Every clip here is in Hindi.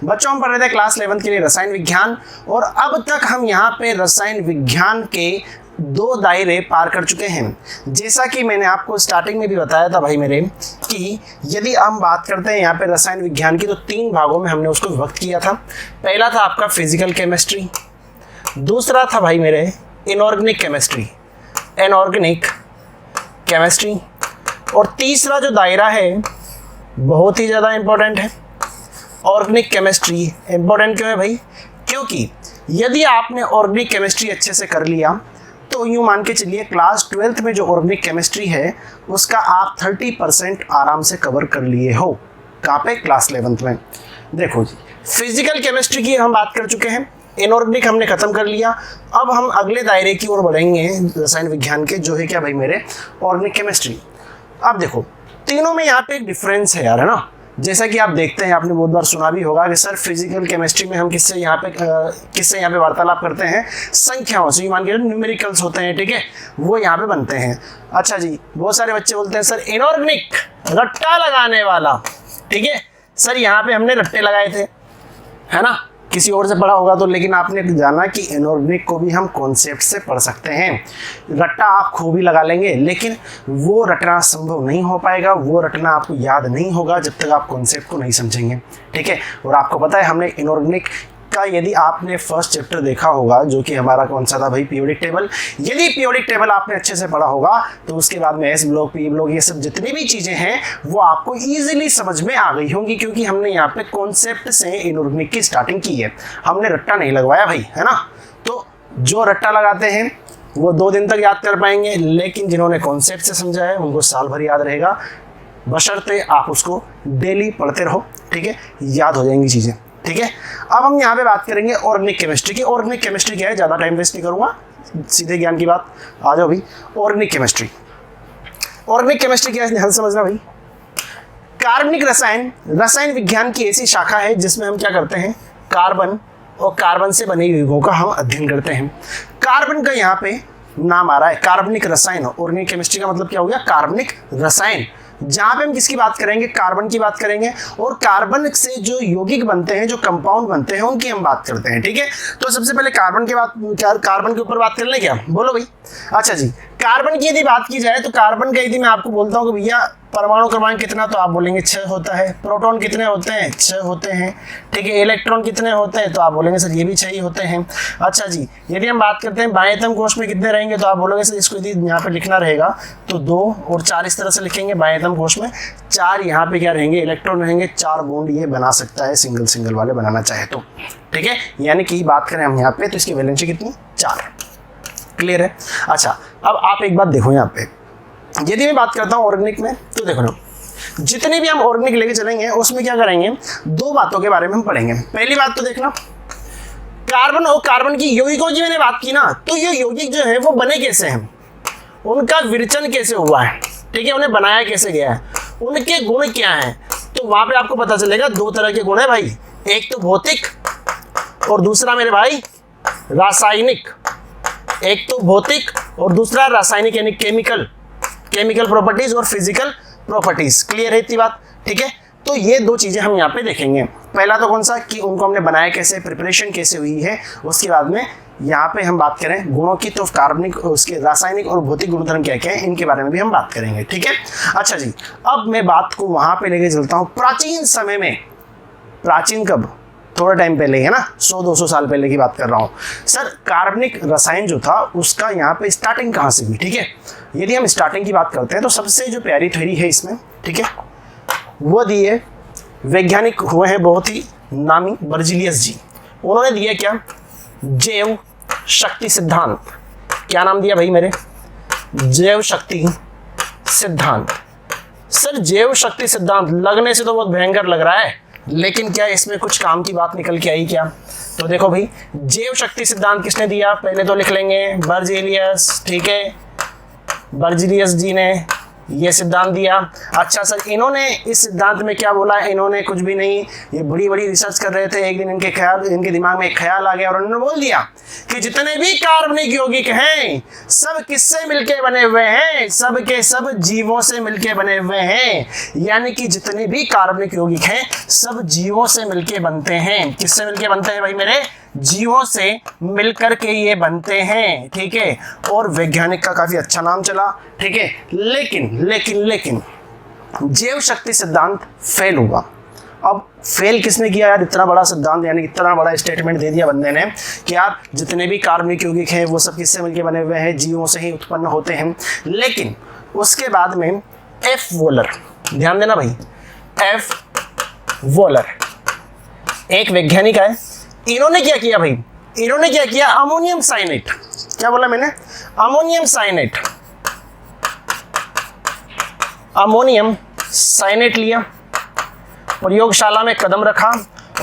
बच्चों हम पढ़ रहे थे क्लास 11 के लिए रसायन विज्ञान, और अब तक हम यहाँ पे रसायन विज्ञान के 2 दायरे पार कर चुके हैं। जैसा कि मैंने आपको स्टार्टिंग में भी बताया था भाई मेरे, कि यदि हम बात करते हैं यहाँ पे रसायन विज्ञान की, तो 3 भागों में हमने उसको विभक्त किया था। पहला था आपका फिजिकल केमिस्ट्री, दूसरा था भाई मेरे इनऑर्गेनिक केमिस्ट्री, इनऑर्गेनिक केमिस्ट्री, और तीसरा जो दायरा है बहुत ही ज़्यादा इंपॉर्टेंट है, ऑर्गेनिक केमिस्ट्री। इंपॉर्टेंट क्यों है भाई? क्योंकि यदि आपने ऑर्गेनिक केमिस्ट्री अच्छे से कर लिया तो यूँ मान के चलिए क्लास 12th में जो ऑर्गेनिक केमिस्ट्री है उसका आप 30% आराम से कवर कर लिए हो। कहाँ पे? क्लास 11th में। देखो जी, फिजिकल केमिस्ट्री की हम बात कर चुके हैं, इनऑर्गेनिक हमने खत्म कर लिया। अब हम अगले दायरे की ओर बढ़ेंगे रसायन विज्ञान के, जो है क्या भाई मेरे, ऑर्गेनिक केमिस्ट्री। अब देखो तीनों में यहाँ पे एक डिफरेंस है यार, है ना। जैसा कि आप देखते हैं, आपने बहुत बार सुना भी होगा कि सर फिजिकल केमिस्ट्री में हम किससे यहाँ पे वार्तालाप करते हैं? संख्याओं से। मान के न्यूमेरिकल्स होते हैं, ठीक है, वो यहाँ पे बनते हैं। अच्छा जी, बहुत सारे बच्चे बोलते हैं सर इनऑर्गेनिक, रट्टा लगाने वाला, ठीक है सर, यहाँ पे हमने रट्टे लगाए थे, है ना, किसी और से पढ़ा होगा तो, लेकिन आपने जाना कि इनऑर्गेनिक को भी हम कॉन्सेप्ट से पढ़ सकते हैं। रट्टा आप खूब ही लगा लेंगे, लेकिन वो रटना संभव नहीं हो पाएगा, वो रटना आपको याद नहीं होगा जब तक आप कॉन्सेप्ट को नहीं समझेंगे, ठीक है। और आपको पता है हमने इनऑर्गेनिक का, यदि आपने फर्स्ट चैप्टर देखा होगा जो कि हमारा कौन सा था भाई, पीरियोडिक टेबल, यदि पीरियोडिक टेबल आपने अच्छे से पढ़ा होगा तो उसके बाद में एस ब्लॉक, पी ब्लॉक, ये सब जितनी भी चीजें हैं वो आपको इजीली समझ में आ गई होंगी, क्योंकि हमने यहाँ पे कॉन्सेप्ट से इनऑर्गेनिक की स्टार्टिंग की है, हमने रट्टा नहीं लगवाया भाई, है ना। तो जो रट्टा लगाते हैं वो 2 दिन तक याद कर पाएंगे, लेकिन जिन्होंने कॉन्सेप्ट से समझा है उनको साल भर याद रहेगा, बशर्ते आप उसको डेली पढ़ते रहो, ठीक है, याद हो जाएंगी चीजें, ठीक है। अब हम यहाँ पे बात करेंगे ऑर्गेनिक केमिस्ट्री की। ऑर्गेनिक केमिस्ट्री क्या है, ज़्यादा टाइम वेस्ट नहीं करूँगा, सीधे ज्ञान की बात आ जाओ भाई। ऑर्गेनिक केमिस्ट्री, ऑर्गेनिक केमिस्ट्री क्या है ध्यान समझना भाई। कार्बनिक रसायन, रसायन विज्ञान की ऐसी शाखा है जिसमें हम क्या करते हैं, कार्बन और कार्बन से बने यौगिकों का हम अध्ययन करते हैं। कार्बन का यहाँ पे नाम आ रहा है, कार्बनिक रसायन। ऑर्गेनिक केमिस्ट्री का मतलब क्या हो गया, कार्बनिक रसायन, जहां पे हम किसकी बात करेंगे, कार्बन की बात करेंगे, और कार्बन से जो यौगिक बनते हैं, जो कंपाउंड बनते हैं, उनकी हम बात करते हैं, ठीक है। तो सबसे पहले कार्बन के ऊपर बात कर लें क्या, बोलो भाई। अच्छा जी, कार्बन की यदि बात की जाए तो कार्बन का यदि मैं आपको बोलता हूँ कि भैया परमाणु क्रमांक कितना, तो आप बोलेंगे 6 होता है। प्रोटॉन कितने होते हैं, 6 होते हैं, ठीक है। इलेक्ट्रॉन कितने होते हैं, तो आप बोलेंगे सर ये भी 6 ही होते हैं। अच्छा जी, यदि हम बात करते हैं बाह्यतम कोश में कितने रहेंगे, तो आप बोलोगे सर इसको यदि यहाँ पे लिखना रहेगा तो 2 और 4 इस तरह से लिखेंगे। बाह्यतम कोश में 4 यहाँ पे क्या रहेंगे, इलेक्ट्रॉन रहेंगे, 4 बॉन्ड ये बना सकता है, सिंगल सिंगल वाले बनाना चाहे तो, ठीक है। यानी कि बात करें हम यहाँ पे तो इसकी वैलेंसी कितनी, 4। क्लियर है। अच्छा, अब आप एक बात देखो यहाँ पे, यदि मैं बात करता हूँ ऑर्गेनिक में, तो देखो ना, जितने भी हम ऑर्गेनिक लेके चलेंगे उसमें क्या करेंगे, 2 बातों के बारे में हम पढ़ेंगे। पहली बात तो देखना, कार्बन और कार्बन की यौगिकों की मैंने बात की ना, तो ये यौगिक जो है वो बने कैसे हैं, उनका विरचन कैसे हुआ है, ठीक है, उन्हें बनाया कैसे गया है, उनके गुण क्या हैं। तो वहां पे आपको पता चलेगा 2 तरह के गुण है भाई, एक तो भौतिक और दूसरा मेरे भाई रासायनिक। एक तो भौतिक और दूसरा रासायनिक, यानी केमिकल प्रॉपर्टीज और फिजिकल प्रॉपर्टीज। क्लियर है इतनी बात, ठीक है। तो ये 2 चीजें हम यहाँ पे देखेंगे। पहला तो कौन सा, कि उनको हमने बनाया कैसे, प्रिपरेशन कैसे हुई है। उसके बाद में यहाँ पे हम बात करें गुणों की, तो कार्बनिक, उसके रासायनिक और भौतिक गुणधर्म क्या क्या है, इनके बारे में भी हम बात करेंगे, ठीक है। अच्छा जी, अब मैं बात को वहां पे लेके चलता हूँ प्राचीन समय में। प्राचीन कब, थोड़ा टाइम पहले है ना, 100-200 साल पहले की बात कर रहा हूँ सर। कार्बनिक रसायन जो था उसका यहाँ पे स्टार्टिंग कहाँ से हुई, ठीक है। यदि हम स्टार्टिंग की बात करते हैं तो सबसे जो प्यारी थ्योरी है इसमें, ठीक है, वो दी है, वैज्ञानिक हुए हैं बहुत ही नामी, बर्जीलियस जी। उन्होंने दिया क्या, जैव शक्ति सिद्धांत। क्या नाम दिया भाई मेरे, जैव शक्ति सिद्धांत। सर जैव शक्ति सिद्धांत लगने से तो बहुत भयंकर लग रहा है, लेकिन क्या इसमें कुछ काम की बात निकल के आई क्या। तो देखो भाई, जैव शक्ति सिद्धांत किसने दिया, पहले तो लिख लेंगे बर्जीलियस, ठीक है, बर्जीलियस जी ने ये सिद्धांत दिया। अच्छा सर, इन्होंने इस सिद्धांत में क्या बोला? इन्होंने कुछ भी नहीं, ये बड़ी बड़ी रिसर्च कर रहे थे, एक दिन इनके दिमाग में एक ख्याल आ गया और उन्होंने बोल दिया कि जितने भी कार्बनिक यौगिक हैं सब किससे मिलके बने हुए हैं? सब के सब जीवों से मिलके बने हुए हैं। यानी कि जितने भी कार्बनिक यौगिक हैं सब जीवों से मिलके बनते हैं। किससे मिलके बनते हैं भाई मेरे? जीवों से मिलकर के ये बनते हैं। ठीक है, और वैज्ञानिक का काफी अच्छा नाम चला। ठीक है, लेकिन जैव शक्ति सिद्धांत फेल हुआ। अब फेल किसने किया यार? इतना बड़ा सिद्धांत, यानी इतना बड़ा स्टेटमेंट दे दिया बंदे ने कि यार जितने भी कार्बनिक यौगिक हैं वो सब किससे मिलके बने हुए हैं? जीवों से ही उत्पन्न होते हैं। लेकिन उसके बाद में एफ वोलर, ध्यान देना भाई, एफ वोलर एक वैज्ञानिक है। इन्होंने क्या किया भाई? इन्होंने क्या किया? अमोनियम साइनेट, क्या बोला मैंने? अमोनियम साइनेट, अमोनियम साइनेट लिया, प्रयोगशाला में कदम रखा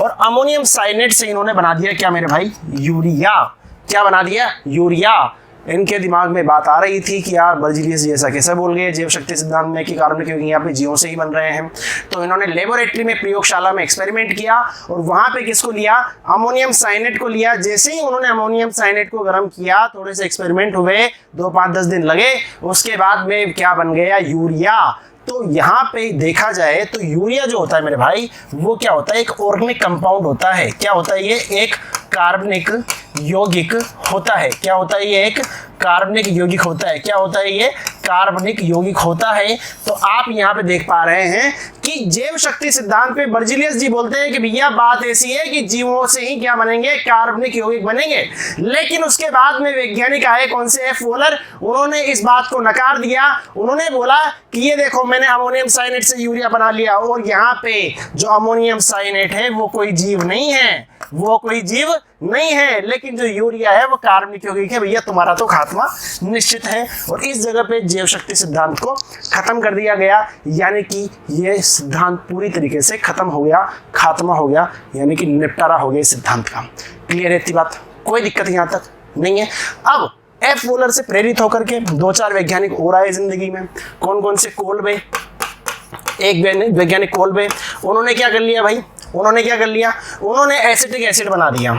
और अमोनियम साइनेट से इन्होंने बना दिया क्या मेरे भाई? यूरिया। क्या बना दिया? यूरिया। इनके दिमाग में बात आ रही थी कि यार बर्जीलियस जैसा कैसे बोल गए जैव शक्ति सिद्धांत में कि कार्बन क्योंकि यहाँ पे जीवों से ही बन रहे हैं। तो इन्होंने लेबोरेटरी में, प्रयोगशाला में एक्सपेरिमेंट किया और वहां पे किसको लिया? अमोनियम साइनेट को लिया। जैसे ही उन्होंने अमोनियम साइनेट को गर्म किया, थोड़े से एक्सपेरिमेंट हुए, 2-5-10 दिन लगे, उसके बाद में क्या बन गया? यूरिया। तो यहाँ पे देखा जाए तो यूरिया जो होता है मेरे भाई वो क्या होता है? एक ऑर्गेनिक कंपाउंड होता है। क्या होता है? ये एक कार्बनिक यौगिक होता है। क्या होता है? ये एक कार्बनिक यौगिक होता है। क्या होता है? ये कार्बनिक यौगिक होता है। तो आप यहाँ पे देख पा रहे हैं कि जैव शक्ति सिद्धांत पे बर्जीलियस जी बोलते हैं कि भैया बात ऐसी है कि जीवों से ही क्या बनेंगे? कार्बनिक यौगिक बनेंगे। लेकिन उसके बाद में वैज्ञानिक आए, कौन से? F volar. उन्होंने इस बात को नकार दिया। उन्होंने बोला कि ये देखो मैंने अमोनियम साइनेट से यूरिया बना लिया और यहाँ पे जो अमोनियम साइनेट है वो कोई जीव नहीं है, वो कोई जीव नहीं है, लेकिन जो यूरिया है वो कार्बनिक यौगिक है। भैया तुम्हारा तो खात्मा निश्चित है। और इस जगह पे जैव शक्ति सिद्धांत को खत्म कर दिया गया, यानी कि ये सिद्धांत पूरी तरीके से खत्म हो गया, खात्मा हो गया, यानी कि निपटारा हो गया इस सिद्धांत का। क्लियर है इतनी बात? कोई दिक्कत यहाँ तक नहीं है। अब एफ वोलर से प्रेरित होकर के 2-4 वैज्ञानिक और आए जिंदगी में। कौन कौन से? कोल्बे, एक वैज्ञानिक कोल्बे। उन्होंने क्या कर लिया भाई? उन्होंने क्या कर लिया? उन्होंने एसिटिक एसिड बना दिया।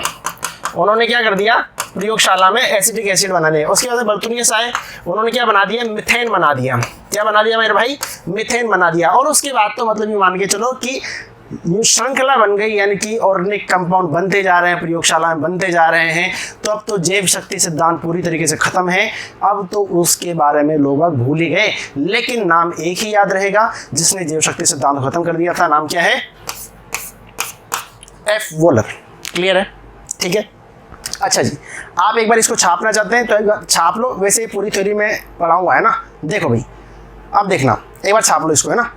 उन्होंने क्या कर दिया? प्रयोगशाला में एसिटिक एसिड बना लिया। उसके बाद बर्तुनियस आए, उन्होंने क्या बना दिया? मिथेन बना दिया। क्या बना दिया मेरे भाई? मिथेन बना दिया। और उसके बाद तो मतलब ये मान के चलो कि ये श्रृंखला बन गई, यानी कि ऑर्गेनिक कंपाउंड बनते जा रहे हैं, प्रयोगशाला में बनते जा रहे हैं। तो अब तो जैव शक्ति सिद्धांत पूरी तरीके से खत्म है। अब तो उसके बारे में लोग भूल ही गए, लेकिन नाम एक ही याद रहेगा जिसने जैव शक्ति सिद्धांत को खत्म कर दिया था। नाम क्या है? F volar. क्लियर है? ठीक है। अच्छा जी, आप एक बार इसको छापना चाहते हैं तो एक बार छाप लो। वैसे ही पूरी थ्योरी में पढ़ा हुआ है ना, देखो भाई, अब देखना, एक बार छाप लो इसको, है ना।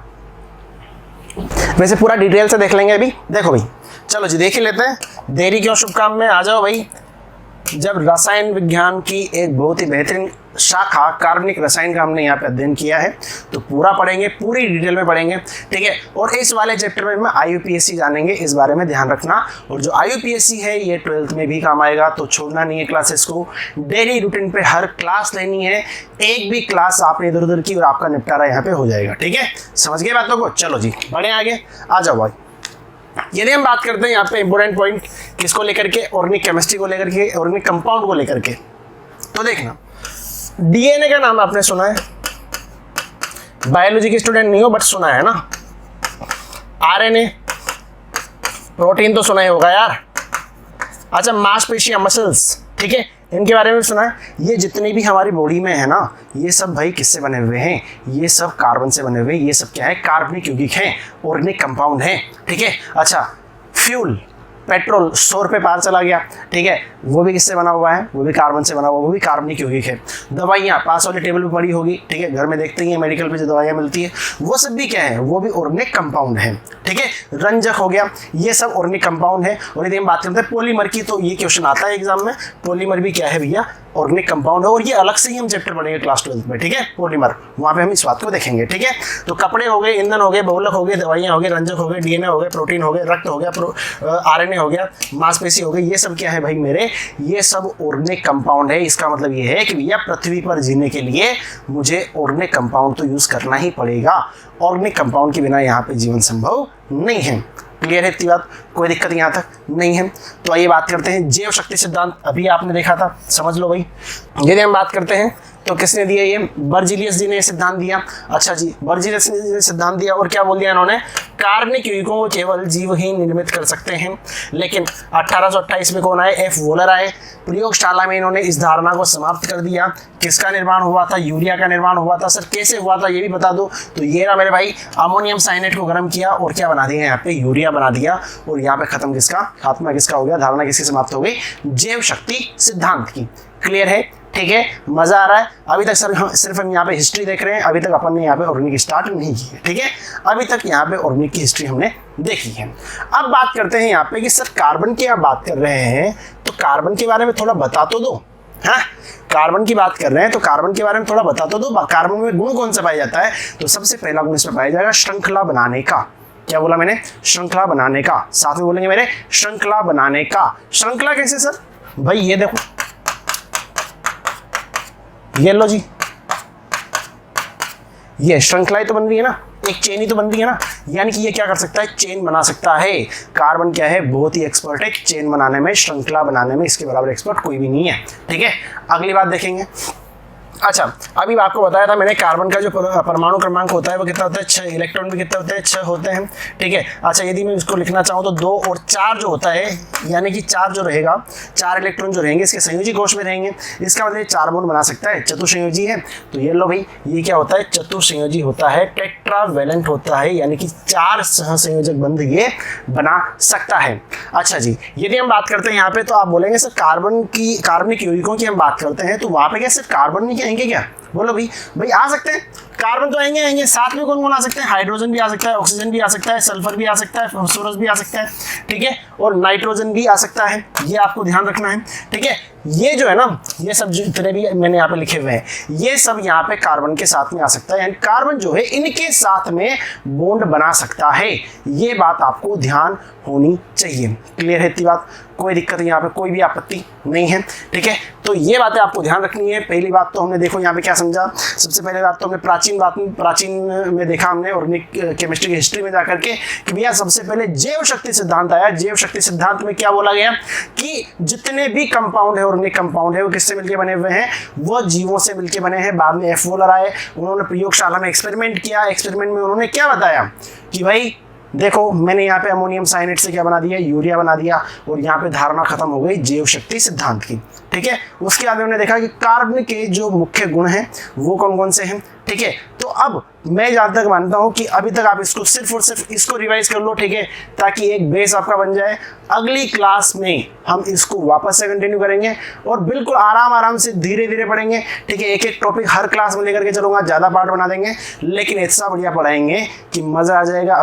वैसे पूरा डिटेल से देख लेंगे अभी। देखो भाई, चलो जी देख ही लेते हैं, देरी क्यों शुभ काम में। आ जाओ भाई। जब रसायन विज्ञान की एक बहुत ही बेहतरीन शाखा कार्बनिक रसायन का हमने यहाँ पे अध्ययन किया है, तो पूरा पढ़ेंगे, पूरी डिटेल में पढ़ेंगे। ठीक है। और इस वाले चैप्टर में मैं IUPAC जानेंगे, इस बारे में ध्यान रखना। और जो IUPAC है ये 12th में भी काम आएगा, तो छोड़ना नहीं है क्लासेस को। डेली रूटीन पे हर क्लास लेनी है, एक भी क्लास आपने इधर उधर की और आपका निपटारा यहाँ पे हो जाएगा। ठीक है, समझ गए बातों को? चलो जी बढ़े आगे, आ जाओ भाई। यदि हम बात करते हैं यहाँ पे इंपोर्टेंट पॉइंट किसको लेकर के? ऑर्गेनिक केमिस्ट्री को लेकर के, ऑर्गेनिक कंपाउंड को लेकर के। तो देखना, DNA का नाम आपने सुना है, बायोलॉजी के स्टूडेंट नहीं हो बट सुना है ना। RNA, प्रोटीन तो सुना ही होगा यार। अच्छा, मांसपेशियां, मसल्स, ठीक है, इनके बारे में सुना है। ये जितनी भी हमारी बॉडी में है ना, ये सब भाई किससे बने हुए हैं? ये सब कार्बन से बने हुए हैं। ये सब क्या है? कार्बनिक यौगिक हैं, ऑर्गेनिक कंपाउंड हैं। ठीक है। अच्छा, फ्यूल, पेट्रोल 100 रुपये पार चला गया, ठीक है, वो भी किससे बना हुआ है? वो भी कार्बन से बना हुआ, वो भी कार्बनिक यौगिक है। दवाइयाँ पास वाले टेबल पे पड़ी होगी, ठीक है, घर में देखते ही हैं मेडिकल पे जो दवाइयाँ मिलती है, वो सब भी क्या है? वो भी ऑर्गेनिक कंपाउंड है। ठीक है। रंजक हो गया, ये सब ऑर्गेनिक कंपाउंड है। और यदि हम बात करते हैं पॉलीमर की, तो ये क्वेश्चन आता है एग्जाम में, पॉलीमर भी क्या है भैया? ऑर्गेनिक कंपाउंड है। और ये अलग से ही हम चैप्टर पढ़ेंगे क्लास 12th में। ठीक है, पॉलीमर, वहाँ पे हम इस बात को देखेंगे। ठीक है। तो कपड़े हो गए, ईंधन हो गए, बहुलक हो गए, दवाइयाँ हो गए, रंजक हो गए, DNA हो गए, प्रोटीन हो गए, रक्त हो गया, RNA हो गया, मांसपेशी हो गई, ये सब क्या है भाई मेरे, ये सब ऑर्गेनिक कंपाउंड है। इसका मतलब ये है कि भैया पृथ्वी पर जीने के लिए मुझे ऑर्गेनिक कंपाउंड तो यूज करना ही पड़ेगा। ऑर्गेनिक कंपाउंड के बिना यहाँ पे जीवन संभव नहीं है। क्लियर है इतनी बात, कोई दिक्कत यहाँ तक नहीं है। तो आइए बात करते हैं जैव शक्ति सिद्धांत, अभी आपने देखा था, समझ लो भाई। यदि हम बात करते हैं तो किसने दिया, ये बर्जीलियस जी ने सिद्धांत दिया। अच्छा जी, बर्जीलियस ने सिद्धांत दिया और क्या बोल दिया इन्होंने, कार्बनिक यौगिकों को केवल जीव ही निर्मित कर सकते हैं। लेकिन 1828 में कौन आए, एफ वोलर आए। प्रयोगशाला में इन्होंने इस धारणा को समाप्त कर दिया। किसका निर्माण हुआ था, यूरिया का निर्माण हुआ था। सर कैसे हुआ था ये भी बता दो। तो ये रहा मेरे भाई, अमोनियम साइनेट को गर्म किया और क्या बना दिया, यहाँ पे यूरिया बना दिया। और यहाँ पे खात्मा किसका हो गया, धारणा किसकी समाप्त हो गई, जैव शक्ति सिद्धांत की। क्लियर है, ठीक है, मजा आ रहा है। अभी तक सर सिर्फ हम यहाँ पे हिस्ट्री देख रहे हैं, अभी तक अपन ने यहाँ पे ऑर्गेनिक स्टार्ट नहीं की है। ठीक है, अभी तक यहाँ पे ऑर्गेनिक की हिस्ट्री हमने देखी है। अब बात करते हैं यहाँ पे कि सर कार्बन की आप बात कर रहे हैं तो कार्बन के बारे में थोड़ा बता तो दो। हाँ, कार्बन की बात कर रहे हैं तो कार्बन के बारे में थोड़ा बता तो दो। कार्बन में गुण कौन सा पाया जाता है, तो सबसे पहला गुण इसमें पाया जाएगा श्रृंखला बनाने का। क्या बोला मैंने, श्रृंखला बनाने का। साथ में बोलेंगे मेरे श्रृंखला बनाने का। श्रृंखला कैसे सर, भाई ये देखो, ये लो जी, ये श्रृंखला ही तो बन रही है ना, एक चेन ही तो बन रही है ना। यानी कि ये क्या कर सकता है, चेन बना सकता है। कार्बन क्या है, बहुत ही एक्सपर्ट है चेन बनाने में, श्रृंखला बनाने में, इसके बराबर एक्सपर्ट कोई भी नहीं है। ठीक है, अगली बात देखेंगे। अच्छा, अभी आपको बताया था मैंने कार्बन का जो परमाणु क्रमांक होता है वो कितना होता है, 6। इलेक्ट्रॉन भी कितने होते हैं, 6 होते हैं। ठीक है, अच्छा यदि मैं इसको लिखना चाहूँ तो 2 और 4 जो होता है, यानी कि 4 जो रहेगा, 4 इलेक्ट्रॉन जो रहेंगे इसके संयोजी कोश में रहेंगे। इसका मतलब 4 बॉन्ड बना सकता है, चतुर्संयोजी है। तो ये लो भाई, ये क्या होता है, चतुर्संयोजी होता है, टेट्रावैलेंट होता है, यानी कि 4 सहसंयोजक बंध ये बना सकता है। अच्छा जी, यदि हम बात करते हैं यहाँ पे तो आप बोलेंगे सर कार्बनिक यौगिकों की हम बात करते हैं तो वहाँ पे क्या सिर्फ कार्बन नहीं आएंगे क्या, बोलो भाई आ सकते हैं, कार्बन तो आएंगे, साथ में कौन आ सकते हैं, हाइड्रोजन भी आ सकता है, ऑक्सीजन भी आ सकता है, सल्फर भी आ सकता है, फास्फोरस भी आ सकता है। ठीक है, और नाइट्रोजन भी आ सकता है, ये आपको ध्यान रखना है। ठीक है, ये जो है ना, ये सब जितने भी मैंने यहाँ पे लिखे हुए हैं, ये सब यहाँ पे कार्बन के साथ में आ सकता है, यानी कार्बन जो है इनके साथ में बॉन्ड बना सकता है। ये बात आपको ध्यान होनी चाहिए। क्लियर है इतनी बात, कोई दिक्कत यहाँ पे, कोई भी आपत्ति नहीं है। ठीक है, तो ये बातें आपको ध्यान रखनी है। पहली बात तो हमने देखो यहाँ पे क्या समझा, सबसे पहले बात तो हमने प्राचीन में देखा हमने ऑर्गेनिक केमिस्ट्री की हिस्ट्री में जाकर के कि भैया सबसे पहले जैव शक्ति सिद्धांत आया। जैव शक्ति सिद्धांत में क्या बोला गया कि जितने भी कंपाउंड है, ऑर्गेनिक कंपाउंड है, वो किससे मिलकर बने हुए हैं, वो जीवों से मिलकर बने हैं। बाद में एफ वोलर आए, उन्होंने प्रयोगशाला में एक्सपेरिमेंट किया। एक्सपेरिमेंट में उन्होंने क्या बताया कि भाई देखो मैंने यहाँ पे अमोनियम साइनेट से क्या बना दिया, यूरिया बना दिया, और यहाँ पे धारणा खत्म हो गई जैव शक्ति सिद्धांत की। ठीक है, उसके बाद हमने देखा कि कार्बन के जो मुख्य गुण हैं वो कौन कौन से हैं। ठीक है, तो अब मैं जहाँ तक मानता हूँ कि अभी तक आप इसको सिर्फ और सिर्फ इसको रिवाइज कर लो। ठीक है, ताकि एक बेस आपका बन जाए। अगली क्लास में हम इसको वापस से कंटिन्यू करेंगे और बिल्कुल आराम से धीरे धीरे पढ़ेंगे। ठीक है, एक एक टॉपिक हर क्लास में लेकर के चलूंगा, ज़्यादा पार्ट बना देंगे, लेकिन इतना बढ़िया पढ़ाएंगे कि मज़ा आ जाएगा।